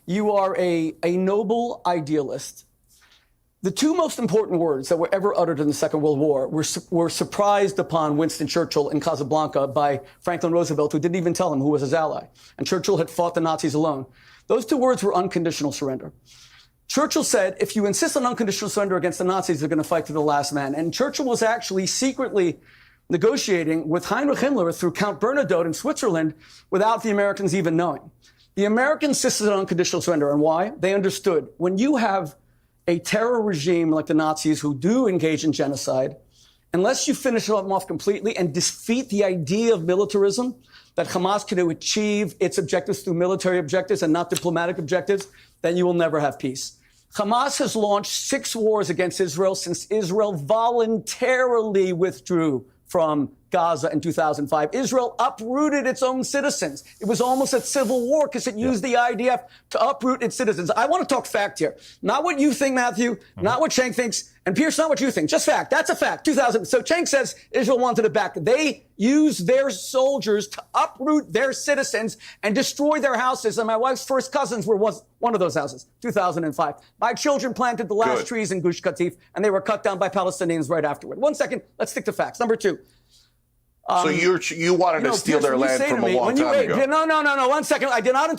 You are a noble idealist. The two most important words that were ever uttered in the Second World War were surprised upon Winston Churchill in Casablanca by Franklin Roosevelt, who didn't even tell him who was his ally. And Churchill had fought the Nazis alone. Those two words were unconditional surrender. Churchill said, if you insist on unconditional surrender against the Nazis, they're going to fight to the last man. And Churchill was actually secretly negotiating with Heinrich Himmler through Count Bernadotte in Switzerland without the Americans even knowing. The Americans insisted on unconditional surrender. And why? They understood when you have a terror regime like the Nazis who do engage in genocide, unless you finish them off completely and defeat the idea of militarism, that Hamas can achieve its objectives through military objectives and not diplomatic objectives, then you will never have peace. Hamas has launched 6 wars against Israel since Israel voluntarily withdrew from Gaza in 2005. Israel uprooted its own citizens. It was almost a civil war because it used the IDF to uproot its citizens. I want to talk fact here. Not what you think, Matthew, not what Cenk thinks, and Pierce, not what you think. Just fact. That's a fact. 2000. So Cenk says Israel wanted it back. They used their soldiers to uproot their citizens and destroy their houses. And my wife's first cousins were one of those houses, 2005. My children planted the last trees in Gush Katif, and they were cut down by Palestinians right afterward. 1 second. Let's stick to facts. Number 2. So you wanted to steal their land from a long time ago. No. 1 second. I did not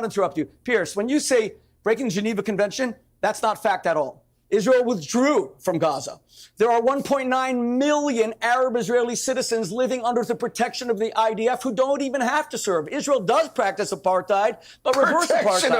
interrupt you. Pierce, when you say breaking the Geneva Convention, that's not fact at all. Israel withdrew from Gaza. There are 1.9 million Arab-Israeli citizens living under the protection of the IDF who don't even have to serve. Israel does practice apartheid, but reverse apartheid.